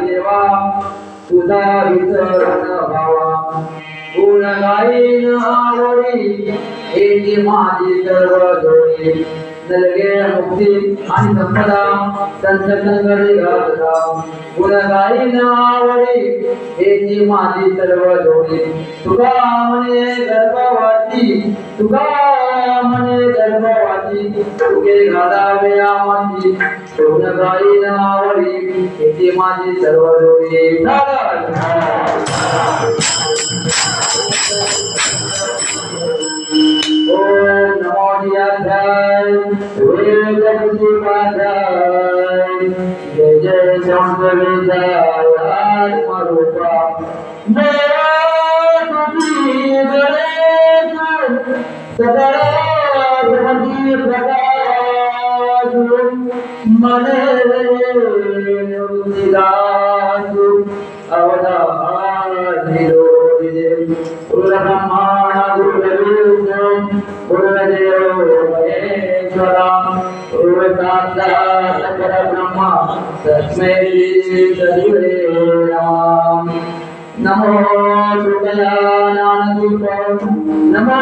देवा तुझा विसरण भावा गुण गाईन आवडी एकी माझी सर्व जोडी नलगे मुक्ती आणि संपदा संत संगडी गाजला गुण गाईन आवडी एकी माझी सर्व जोडी तुका म्हणे गर्भवती तुका म्हणे गर्भवती तुके घालावे आमाची गुण गाईन आवडी एकी माझी सर्व जोडी ओम नमो ध्याय वेद पाठाय जय जय शंकरेशाय आत्मरूपा देवा तुझी गणेश सदा जगती प्रकाश मने निदास अवतार निरोधिते ब्रह्माण गुरुदेव गुरुदेव महेश्वरा गुरुसाक्षात् परब्रह्म तस्मै श्री नमः नमो शुक्लानंदरूप नमो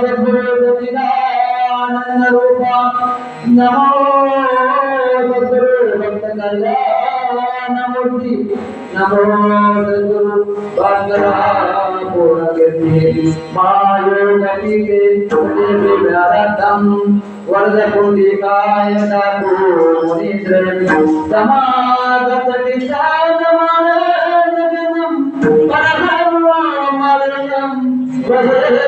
सद्गुरु सच्चिदानंद रूप नमो सद्गुरु भक्त कल्याणमूर्ति नमो सद्गुरु भास्करा पूर्णकीर्ति मायोगति के तुझे विभ्रातम वरद पुंडिकाय दातु मुनिश्रे समागत विशालमान परमं मलयं वदे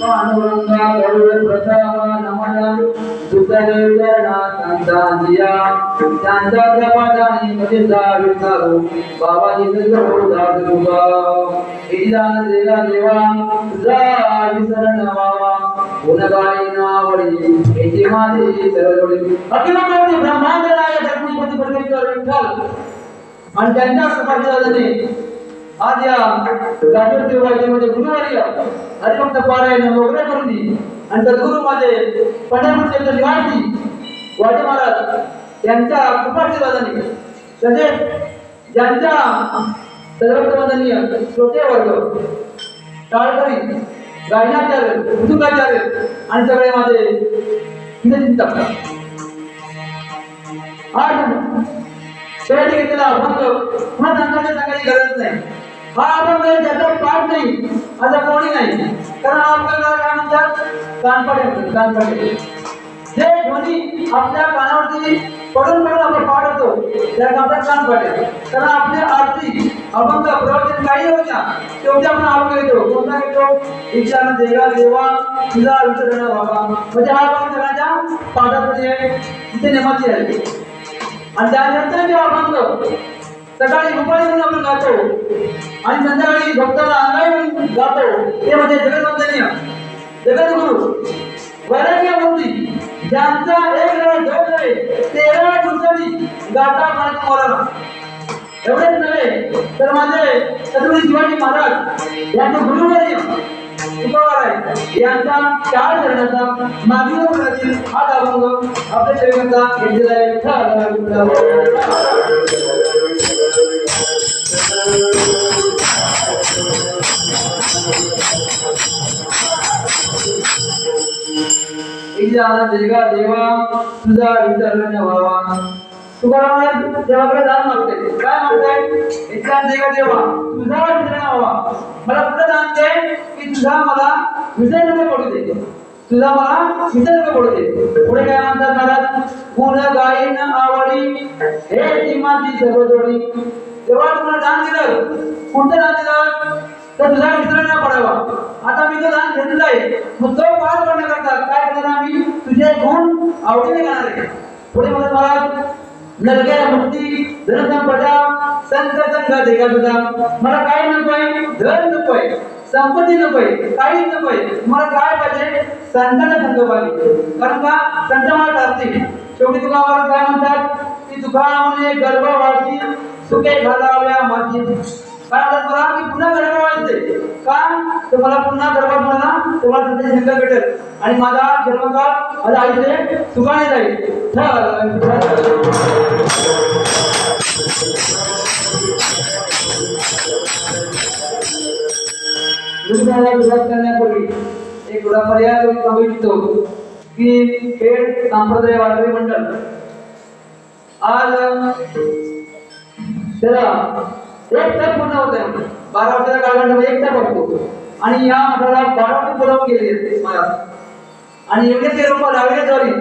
पांडुरंगा करू प्रथम नमन सुतदेवना संतांदिया त्यांच्या प्रपादानी मध्ये जावितारो बाबाजी सगळं दास तुगा इदान देवा देवा तुझा विसरण वावा गुणगाई नावडी एची माझी सरजोडी अखिल ब्रह्मांड नायक धर्मपती परमेश्वर विठ्ठल आणि त्यांच्या सपाटाने आज या गाजर देवामध्ये गुरुवारी हरिभक्त पारायण वगैरे करून दी आणि सद्गुरू माझे पंढरपूरचे निवासी वाजे महाराज यांच्या कृपाशीर्वादाने तसेच ज्यांच्या सर्वोत्तमदनीय श्रोते वर्ग टाळकरी गायनाचार्य मृदुंगाचार्य आणि सगळे माझे चिंतक आज शेवटी घेतलेला अभंग पुन्हा सांगायची गरज नाही हा अभंग ज्याचा पाठ नाही असा कोणी नाही कारण हा अभंगाला काय म्हणतात कानपाडे म्हणतात कानपाडे जे ध्वनी आपल्या कानावरती पडून पडून आपण पाठ होतो त्याला म्हणतात कानपाडे कारण आपली आरती अभंग प्रवचन काही होत्या तेवढे आपण अभंग घेतो कोणता घेतो इच्छा देवा देवा तुझा विसरण बाबा म्हणजे हा अभंग सगळ्यांच्या पाठामध्ये तिथे नेमाची आहे आणि त्यानंतर जेव्हा अभंग सकाळी दुपारी म्हणून आपण गातो आणि संध्याकाळी भक्ताला अंगाई म्हणून गातो ते म्हणजे जगतवंदनीय जगद्गुरु वैराग्यमूर्ती ज्यांचा एक वेळ दोन नव्हे 13 दिवसांनी गाता म्हणायचं मोराला एवढेच नव्हे तर माझे छत्रपती शिवाजी महाराज यांचे गुरुवर्य तुकोबार आहे यांचा 4 चरणाचा मागील वर्षातील हा अभंग आपल्या सेवेकरता घेतलेला आहे देवा देवा तुझा विसरण व्हावा तुकाराम देवाकडे दान मागते काय मागते इतका देवा देवा तुझा विसरण व्हावा मला पुढे दान दे की तुझा मला विसरण पडू दे तुझा मला विसरण पडू दे पुढे काय म्हणतात महाराज गुण गायन आवडी हे ती माझी सर्व जोडी तेव्हा तुम्हाला दान दिलं कोणतं दान दिलं तर तुझा विसरण न पडावा आता मी तो दान घेतलेला आहे मग तो पार करण्याकरता काय करणार आम्ही तुझे गुण आवडीने गाणार आहे पुढे म्हणतात महाराज नरके मुक्ती धनसंपदा संत संघ देगा तुझा मला काय नकोय धन नकोय संपत्ती नकोय काहीच नकोय मला काय पाहिजे संतांना संघ पाहिजे कारण का संत मला टाळतील शेवटी तुका मला काय म्हणतात की तुका म्हणे गर्भवासी सुखे घालाव्या माती काय म्हणतात मला की पुन्हा गर्भवायचे का तर मला पुन्हा गर्भात म्हणा तुम्हाला तुमचे संघ भेटेल आणि माझा जन्मकाळ माझ्या आईचे सुखाने जाईल विरोध करण्यापूर्वी एक थोडा पर्याय सांगू इच्छितो की खेड संप्रदाय वारकरी मंडळ आज त्याला एक तर पूर्ण होत आहे 12 वर्षाच्या काळामध्ये एक तर बघतो आणि या मठाला 12 वर्ष बोलावून गेले महाराज आणि एवढे ते रोप लावले तरी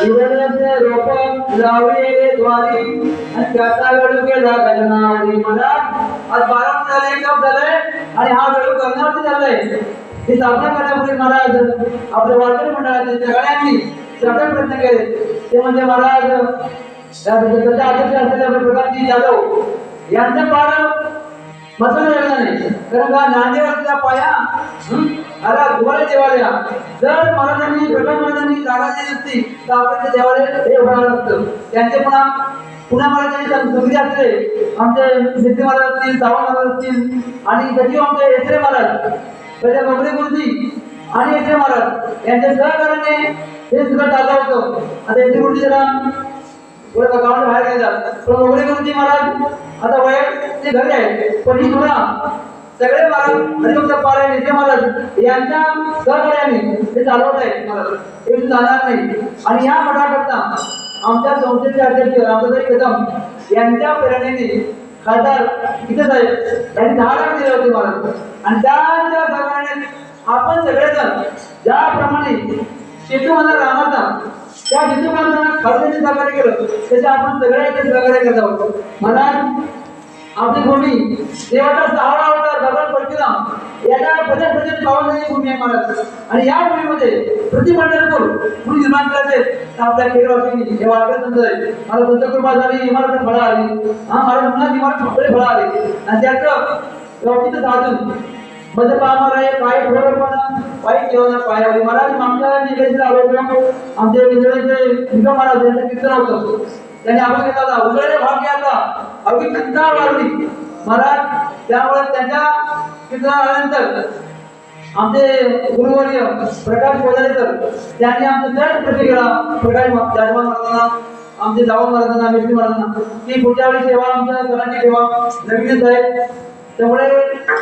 इवरचे रोप लावले द्वारी आणि त्याचा वेळू केला गजनावरी मला आज 12 झाले कप झालंय आणि हा वेळू करण्यावरती चाललाय हे साधना करण्यापूर्वी महाराज आपल्या वारकरी मंडळाचे सगळ्यांनी सगळे प्रयत्न केले ते म्हणजे महाराज त्याच्या अध्यक्ष असलेल्या प्रकाशजी जाधव यांचा पार मसाला लागला नाही कारण का नांदेवाडीचा पाया आला दुवारे देवालया जर महाराजांनी प्रकाश महाराजांनी जागा दिली नसती तर आपण देवालय हे उभारलं नसतं त्यांचे पुन्हा महाराजांनी सुविधा असले आमचे सिद्धी महाराज असतील सावंत महाराज असतील आणि सचिव आमचे येसरे महाराज त्याच्या मोगरे गुरुजी आणि येसरे महाराज यांच्या सहकार्याने हे सुद्धा चाललं होतं आता येसरे गुरुजी जरा थोडं गावाला बाहेर गेले पण मोगरे गुरुजी महाराज आता वयात ते घरी आहेत पण ही थोडा सगळे महाराज हरिभक्त पारायण येसरे महाराज यांच्या सहकार्याने ते चालवत आहेत महाराज हे जाणार नाही आणि या मठाकरता आमच्या संस्थेचे अध्यक्ष रामदासजी कदम यांच्या प्रेरणेने खासदार इथे साहेब यांनी 10 लाख दिले होते महाराज आणि त्यांच्या सहकार्याने आपण सगळेजण ज्याप्रमाणे शेतूमाला रामाचा त्या शेतूमाला खासदारांनी सहकार्य केलं त्याचे आपण सगळे इथे सहकार्य करत आहोत महाराज आपली भूमी देवाचा 6वा अवतार भगवान परशुराम याच्या भजन पावनाची भूमी आहे महाराज आणि या भूमीमध्ये प्रतिपंढरपूर भूमी निर्माण करायचे तर आपल्या खेळवासींनी हे वाटत समजाय मला संत कृपा झाली इमारत फळा आली मला मुलाची इमारत फळे फळा आली आणि त्याचं व्यवस्थित साधून मध्ये पाहणार आहे काय थोडंपण वाईट जेवण पायावली महाराज मागच्या निघायचे आलो आमचे विजयाचे निगम महाराज यांचं कीर्तन होतं त्यांनी आपण घेतला उजळले भाग घ्यायचा अगदी चिंता वाढली महाराज त्यामुळे त्यांच्या कीर्तनानंतर आमचे गुरुवर्य प्रकाश बोधारेकर त्यांनी आमचं जड प्रतिक्रिया प्रकाश जाधवान महाराजांना आमचे जावं महाराजांना मिस्त्री महाराजांना की पुढच्या वेळी सेवा आमच्या सरांची ठेवा नवीनच आहे त्यामुळे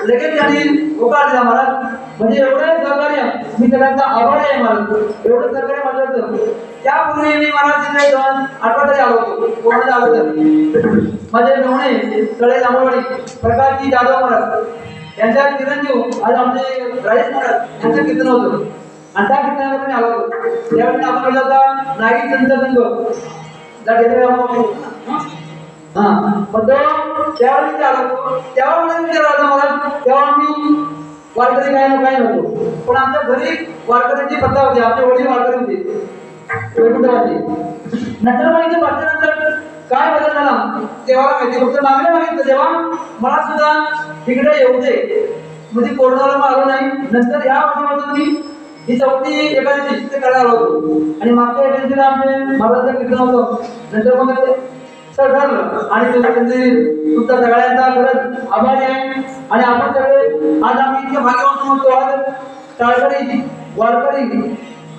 लगेच त्यांनी होकार दिला महाराज म्हणजे एवढं सहकार्य मी सगळ्यांचा आभारी आहे महाराज एवढं सहकार्य माझं त्यापूर्वी मी महाराज तिथे जाऊन आठवड्यात आलो होतो कोणाला आलो होतं माझे मेवणे तळे जांभळवाडी प्रकाशजी जाधव महाराज यांच्या चिरंजीव आज आमचे राजेश महाराज यांचं कीर्तन होतं आणि त्या कीर्तनावर मी आलो होतो त्यावेळी आपण गेला होता नागी संत संघ पण त्यावेळी आलो तेव्हा मला विचार आला मला तेव्हा मी वारकरी काय नव्हतो पण आमच्या घरी वारकऱ्यांची पत्ता होती आमचे वडील वारकरी होते नंतर मग इथे बसल्यानंतर काय बदल झाला तेव्हा माहिती फक्त मागण्या मागितलं तेव्हा मला सुद्धा तिकडे येऊ दे म्हणजे कोरोनाला मग आलो नाही नंतर ह्या वर्षापासून मी ही 4थी एकादशी ते करायला आलो होतो आणि मागच्या एकादशीला आमचे महाराजांचं कीर्तन होतं नंतर मग सर ठरलं आणि तुमचा सगळ्यांचा खरंच आभारी आहे आणि आपण सगळे आज आम्ही इतके भाग्यवान म्हणतो आज टाळकरी वारकरी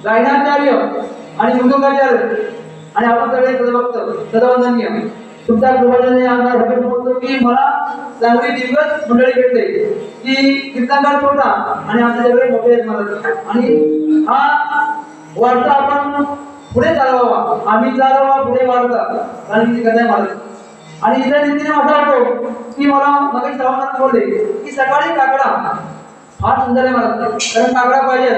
गायनाचार्य आणि मृदुंगाचार्य आणि आपण सगळे सदभक्त सदवंदनीय तुमच्या कृपाने आम्हाला भेटून म्हणतो की मला चांगली दिवस मंडळी भेटते की कीर्तनकार छोटा आणि आमचे सगळे मोठे आहेत महाराज आणि हा वारसा आपण पुढे चालवावा आम्ही चालवा पुढे वाढता आणि कथा महाराज आणि इतर रीतीने असा वाटतो की मला मग श्रावणात बोलले की सकाळी काकडा हा सुंदर आहे महाराज कारण काकडा पाहिजे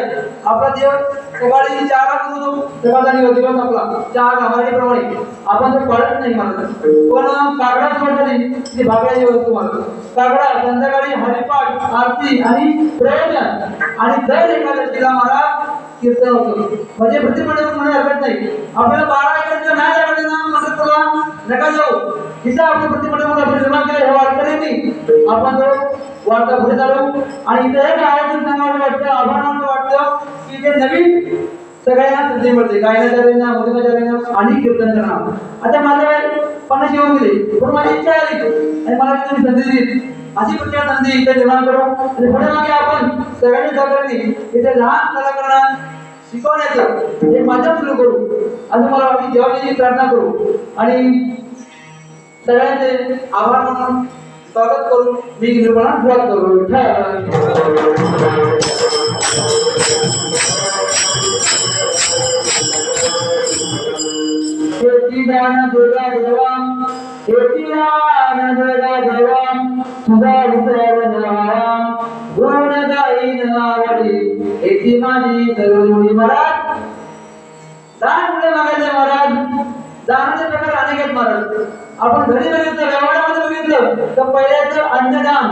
आपला देव सकाळी 4 ला सुरू सकाळचा दिवस आपला 4 मराठीप्रमाणे आपण तो पाळत नाही महाराज पण काकडा सोडली ती भाग्याची वस्तू महाराज काकडा संध्याकाळी हरिपाठ आरती आणि प्रयोजन आणि दर एकादशीला महाराज कीर्तन होतं म्हणजे प्रतिपंढरपूर म्हणून हरकत नाही आपल्याला 12 एकर नाही लागले ना म्हणजे तुला नका जाऊ तिथं आपण प्रतिपंढरपूर आपण निर्माण केलं हे वारकऱ्यांनी आपण तो वार्ता पुढे चालू आणि इथे एक आयोजन सांगावं वाटतं आव्हानाचं वाटतं की ते नवीन सगळ्यांना संधी मिळते गायनाचार्यांना मृदुंगाचार्यांना आणि कीर्तन करणार आता माझ्या 50 येऊन गेले पण माझी इच्छा आली आणि मला तुम्ही संधी दिली अशी प्रत्येक संधी इथे निर्माण करू आणि पुढे मागे आपण सगळ्यांनी सहकार्याने इथे लहान कलाकारांना शिकवण्याचं एक माध्यम सुरू करू असं मला वाटतं देवाची प्रार्थना करू आणि सगळ्यांचे आभार म्हणून स्वागत करून मी निर्माण सुरुवात करू दुर्गा देवा देवा तुझा विचार गुण गाईन आवडी एकी माझी तरुणी महाराज दान कुठे मागायचं महाराज? दानाचे प्रकार अनेक आहेत महाराज. आपण घरी बघितलं, व्यवहारामध्ये बघितलं तर पहिल्याचं अन्नदान,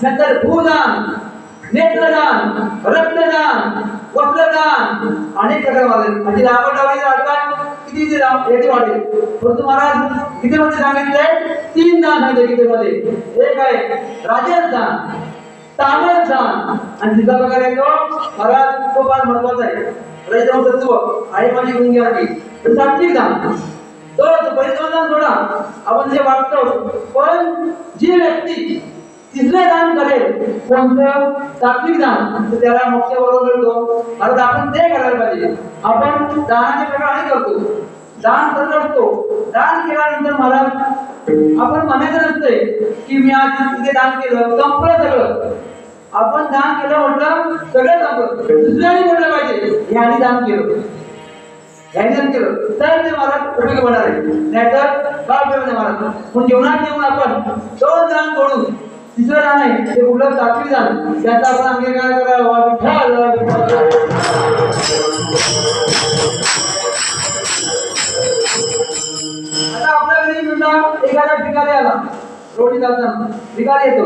नंतर भूदान, नेत्रदान, रक्तदान, वस्त्रदान, अनेक प्रकार वाढले. म्हणजे लावणी आजकाल किती याची वाढेल. परंतु महाराज इथे मध्ये सांगितलंय 3 दान आहे गीतेमध्ये. एक आहे राजस्थान, तामसदान, आणि तिसरा प्रकार आहे तो महाराज, तो फार महत्वाचा आहे. तत्व आणि माझी गुणगान की सात्विक दान. तो परिश्रम थोडा आपण जे वागतो, पण जी व्यक्ती तिसरे दान करेल कोणतं सात्विक दान, तर त्याला मोक्ष बरोबर मिळतो. आता आपण ते करायला पाहिजे. आपण दानाचे प्रकार अनेक करतो, दान करत असतो. दान केल्यानंतर मला आपण म्हणायचं नसते की मी आज तिथे दान केलं संपलं सगळं. आपण दान केलं म्हटलं सगळं संपलं, दुसऱ्याने म्हटलं पाहिजे याने दान केलं, याने दान केलं तर ते मला उपयोगी होणार आहे. नाहीतर काय उपयोग नाही महाराज. पण जेवणात जेवण आपण 2 दान सोडून तिसरं दान आहे ते कुठलं सात्विक दान, त्याचा आपण अंगीकार करावा. आता आपल्या घरी सुद्धा एखादा भिकारी आला, रोटी जाताना भिकारी येतो,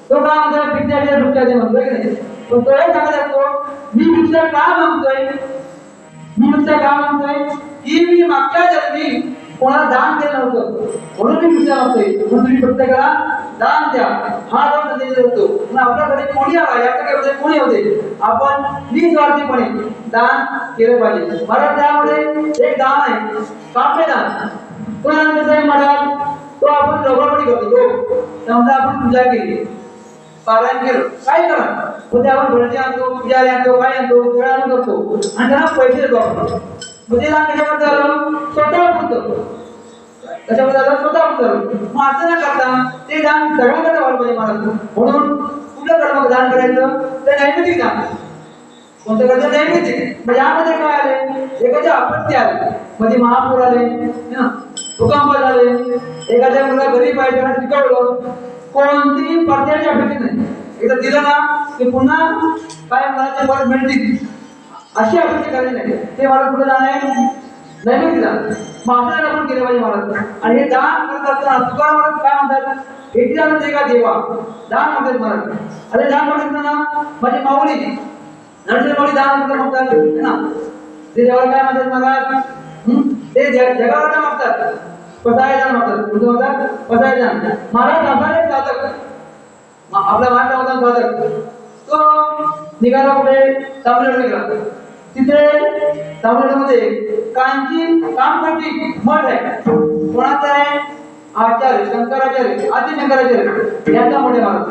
तो काय म्हणतो भिक्षाच्या भिक्षाचे म्हणतोय की नाही. पण तो एक सांगत असतो मी भिक्षा का मागतोय, की मी मागच्या जन्मी कोणाला दान केलं नव्हतं म्हणून मी भिक्षा मागतोय. म्हणून तुम्ही प्रत्येकाला दान द्या हा दोन संदेश होतो. पण आपल्याकडे कोणी आला याच्याकडे कोणी होते, आपण निस्वार्थीपणे दान केलं पाहिजे. मला त्यामध्ये एक दान आहे काम्यदान. तो दान कसं आहे महाराज, तो आपण लोकांमध्ये करतो. समजा आपण पूजा केली, पारायण केलं, काय करा म्हणजे आपण भरती आणतो, पुजारी आणतो, काय आणतो, सगळं आणून करतो आणि त्यांना पैसे देतो आपण. म्हणजे दान कशामध्ये आलं, स्वतः पुरतं. कशामध्ये आलं, स्वतः पुरतं. मग असं न करता ते दान सगळ्यांकडे व्हायला पाहिजे महाराज. म्हणून कुठलं कर्म दान करायचं, ते नैमित्तिक दान. कोणतं करायचं, नैमित्तिक. म्हणजे यामध्ये काय आले, एखादी आपत्ती आली, म्हणजे महापूर आले, भूकंप झाले, एखाद्या मुला गरीब आहे त्यांना शिकवलं, कोणतीही परत्याची अपेक्षा नाही. एकदा दिलं ना की पुन्हा काय मला परत मिळतील अशी अपेक्षा करायची नाही. ते मला पुढे जाणं नैमित्तिक दान. मग आपल्याला आपण केलं पाहिजे महाराज. आणि हे दान करत असताना तुकाराम महाराज काय म्हणतात, एकदान देगा देवा दान म्हणतात महाराज. अरे दान म्हणतात ना माझी माऊली नरसिंह माऊली दान म्हणतात ना, ते देवाला काय म्हणतात महाराज, ते जगाला मागतात पसायदान म्हणतात. कुठे म्हणतात, पसायदान. महाराज आपला एक साधक, आपला महाराज होता साधक, तो निघाला कुठे, तामिळनाडू निघाला. तिथे तामिळनाडूमध्ये कांची कामकोटी मठ आहे. कोणाचा आहे, आचार्य शंकराचार्य, आदि शंकराचार्य यांचा मोठे महाराज.